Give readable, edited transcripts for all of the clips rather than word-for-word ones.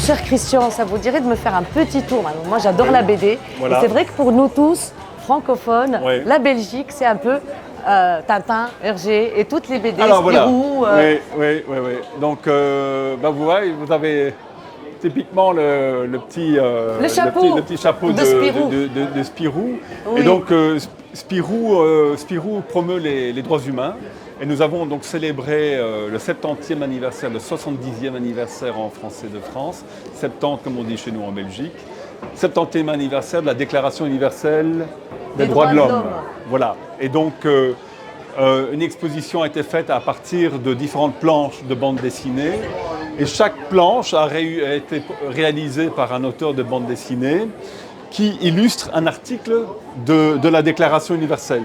cher Christian, ça vous dirait de me faire un petit tour? Moi, j'adore la BD. Voilà. Et c'est vrai que pour nous tous, francophones, Oui. la Belgique, c'est un peu Tintin, Hergé et toutes les BD, Alors voilà. Spirou. Oui. Donc, vous voyez, vous avez typiquement le petit chapeau de Spirou. de Spirou. Oui. Et donc, Spirou promeut les droits humains. Et nous avons donc célébré le 70e anniversaire, le 70e anniversaire en français de France, 70 comme on dit chez nous en Belgique, 70e anniversaire de la Déclaration universelle des droits de l'homme. Voilà. Et donc, une exposition a été faite à partir de différentes planches de bande dessinée. Et chaque planche a été réalisée par un auteur de bande dessinée qui illustre un article de la Déclaration universelle.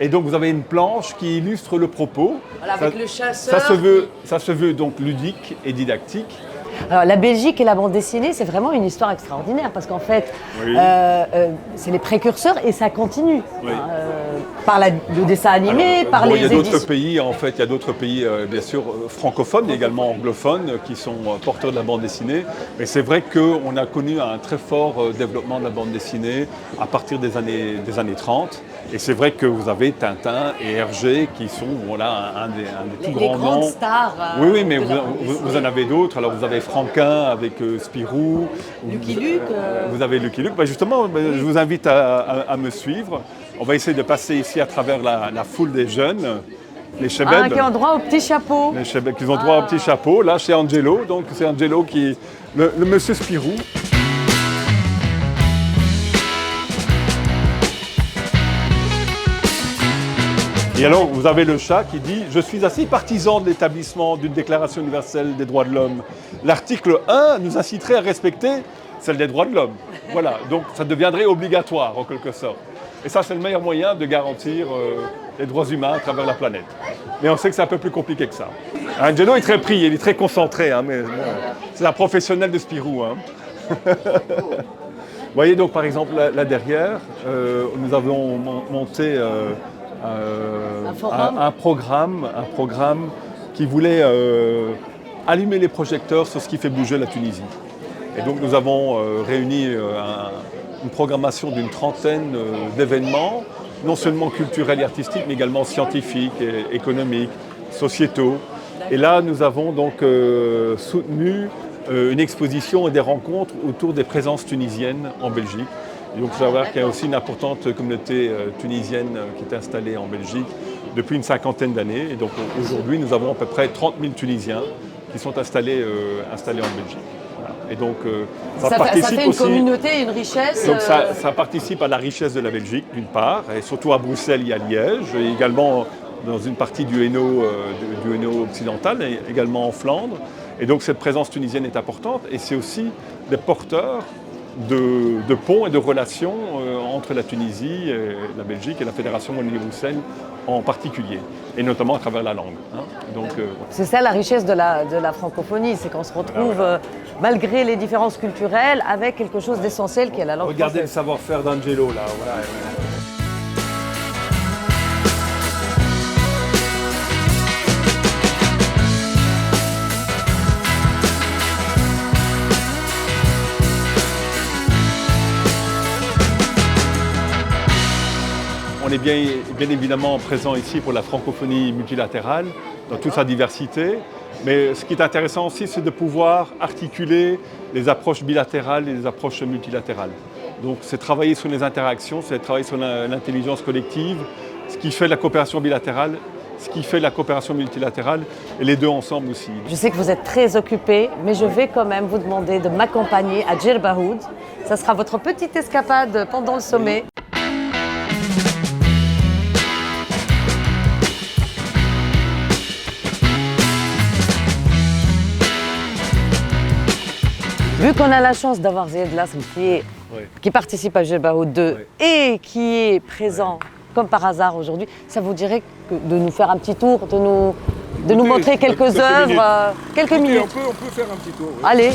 Et donc vous avez une planche qui illustre le propos. Voilà, avec le chasseur. Ça se veut donc ludique et didactique. Alors, la Belgique et la bande dessinée, c'est vraiment une histoire extraordinaire parce qu'en fait, Oui. c'est les précurseurs et ça continue. Oui. Par le dessin animé, par les il y a d'autres éditions. pays, en fait, il y a d'autres pays, bien sûr, francophones, mais également anglophones, qui sont porteurs de la bande dessinée. Mais c'est vrai qu'on a connu un très fort développement de la bande dessinée à partir des années 30. Et c'est vrai que vous avez Tintin et Hergé qui sont un des tout grands grandes noms. stars. Oui, mais vous en avez d'autres. Alors vous avez Franquin avec Spirou. Lucky Luke. Vous avez Lucky Luke. Justement, je vous invite à me suivre. On va essayer de passer ici à travers la foule des jeunes, les chebeb. Qui ont droit au petit chapeau. Les chebeb qui ont droit au petit chapeau. Là, chez Angelo. Donc c'est Angelo qui le monsieur Spirou. Et alors, vous avez le chat qui dit « Je suis assez partisan de l'établissement d'une déclaration universelle des droits de l'homme. L'article 1 nous inciterait à respecter celle des droits de l'homme. » Voilà, donc ça deviendrait obligatoire en quelque sorte. Et ça, c'est le meilleur moyen de garantir les droits humains à travers la planète. Mais on sait que c'est un peu plus compliqué que ça. Angelo est très pris, il est très concentré, hein, mais bon, c'est un professionnel de Spirou. Hein. Vous voyez donc par exemple là derrière, nous avons monté un programme qui voulait allumer les projecteurs sur ce qui fait bouger la Tunisie. Et donc nous avons réuni une programmation d'une trentaine d'événements, non seulement culturels et artistiques, mais également scientifiques, et économiques, sociétaux. Et là, nous avons donc soutenu une exposition et des rencontres autour des présences tunisiennes en Belgique. Et donc, il faut savoir qu'il y a aussi une importante communauté tunisienne qui est installée en Belgique depuis une cinquantaine d'années. Et donc, aujourd'hui, nous avons à peu près 30 000 Tunisiens qui sont installés en Belgique. Voilà. Et donc, ça fait une communauté, une richesse. Donc, ça participe à la richesse de la Belgique, d'une part, et surtout à Bruxelles et à Liège, et également dans une partie du Hainaut occidental, et également en Flandre. Et donc, cette présence tunisienne est importante, et c'est aussi des porteurs de ponts et de relations entre la Tunisie, et la Belgique et la Fédération Wallonie-Bruxelles en particulier, et notamment à travers la langue. Hein. Donc, c'est ça la richesse de la francophonie, c'est qu'on se retrouve, malgré les différences culturelles, avec quelque chose d'essentiel qui est la langue française. Regardez le savoir-faire d'Angelo là. Voilà. On est bien évidemment présent ici pour la francophonie multilatérale, dans toute sa diversité. Mais ce qui est intéressant aussi, c'est de pouvoir articuler les approches bilatérales et les approches multilatérales. Donc c'est travailler sur les interactions, c'est travailler sur l'intelligence collective, ce qui fait la coopération bilatérale, ce qui fait la coopération multilatérale, et les deux ensemble aussi. Je sais que vous êtes très occupé, mais je vais quand même vous demander de m'accompagner à Djerbaoud. Ça sera votre petite escapade pendant le sommet. Vu qu'on a la chance d'avoir Ziad Lasm qui participe à Djerbaoud 2 et qui est présent comme par hasard aujourd'hui, ça vous dirait de nous faire un petit tour, de nous montrer quelques œuvres, quelques minutes. On peut faire un petit tour. Oui. Allez.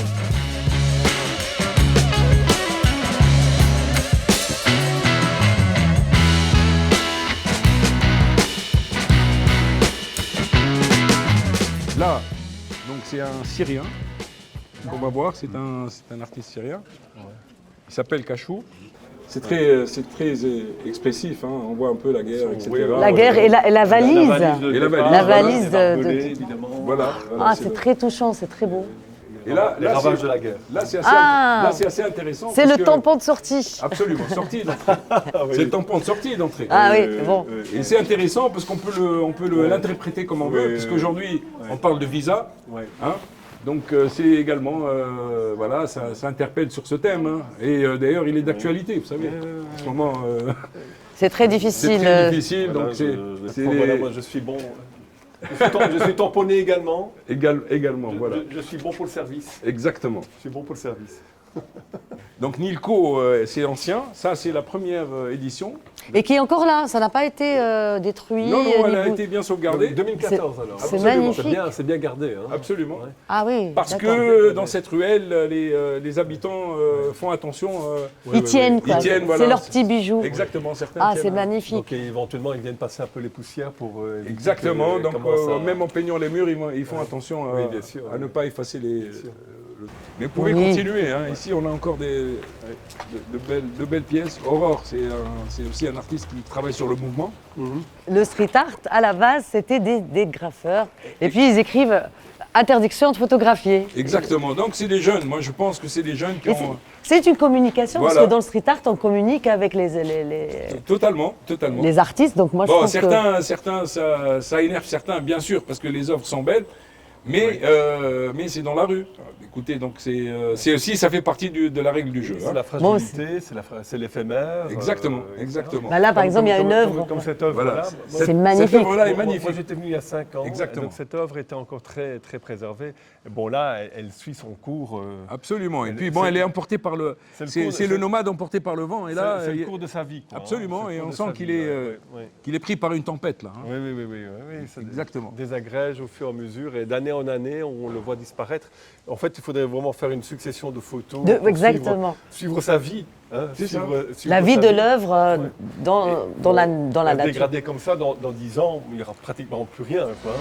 Là, donc c'est un Syrien qu'on va voir, c'est un artiste syrien. Il s'appelle Kachou. C'est très expressif, hein. On voit un peu la guerre, etc. La guerre et la valise. La valise de- évidemment. Voilà. Ah, c'est très touchant, c'est très beau. Et là, Les ravages de la guerre. Là, c'est Ah. assez intéressant. C'est parce le que- tampon de sortie. Absolument, sortie d'entrée. C'est le tampon de sortie d'entrée. Ah oui, bon. Et c'est intéressant parce qu'on peut l'interpréter comme on veut, puisqu'aujourd'hui, on parle de visa. Hein. Donc c'est également, voilà, ça interpelle sur ce thème. Hein. Et d'ailleurs, il est d'actualité, vous savez. En ce moment, C'est très c'est difficile. très difficile. Voilà, Donc voilà, moi je suis bon. Je suis tamponné également. également, voilà. Je suis bon pour le service. Exactement. Je suis bon pour le service. Donc Nilco, c'est ancien. Ça, c'est la première édition. Et qui est encore là, ça n'a pas été détruit. Non, elle ni a bout- été bien sauvegardée. 2014 alors. C'est Absolument. magnifique. C'est bien gardé. Hein. Absolument. Ouais. Ah oui. Parce d'accord. que dans cette ruelle, les habitants font attention. Ils tiennent, quoi. Ils tiennent, voilà. C'est leur petit bijou. Exactement, certains Ah, tiennent, c'est hein. magnifique. Donc éventuellement ils viennent passer un peu les poussières pour. éviter Exactement, que- donc commence à- même en peignant les murs, ils font attention Oui, bien sûr, à oui. ne pas effacer les. sûr. Mais vous pouvez Oui. continuer, hein. Ici on a encore de belles pièces. Aurore, c'est aussi un artiste qui travaille sur le mouvement. Le street art, à la base, c'était des graffeurs. Et puis ils écrivent interdiction de photographier. Exactement, donc c'est des jeunes, moi je pense que c'est des jeunes qui Et ont. c'est une communication, Voilà. parce que dans le street art, on communique avec Totalement. les artistes. Donc moi, je Bon, trouve que... certains, ça énerve certains, bien sûr, parce que les œuvres sont belles, mais c'est dans la rue. Écoutez, donc c'est aussi, ça fait partie de la règle du jeu. C'est Hein. la fragilité, c'est l'éphémère. Exactement, etc. exactement. Bah là, par exemple, il y a une œuvre. Comme cette œuvre-là. Voilà. C'est magnifique. Cette œuvre-là est Moi, magnifique. j'étais venu il y a 5 ans. Exactement. Donc cette œuvre était encore très, très préservée. Bon, là, elle suit son cours. Absolument. Et puis C'est- bon, elle est emportée par le. c'est le C'est cours de- le nomade emporté par le vent. Et là, c'est le cours de sa vie. Quoi, absolument, C'est le et cours on de sent sa qu'il vie, est, ouais. qu'il est pris par une tempête là. Hein. Oui, ça Exactement. désagrège au fur et à mesure. Et d'année en année, on le voit disparaître. En fait, il faudrait vraiment faire une succession de photos. pour Exactement. Suivre sa vie. Hein, C'est ça. La vie de l'œuvre dans la nature. Dégradé comme ça, dans 10 ans, il n'y aura pratiquement plus rien. Quoi.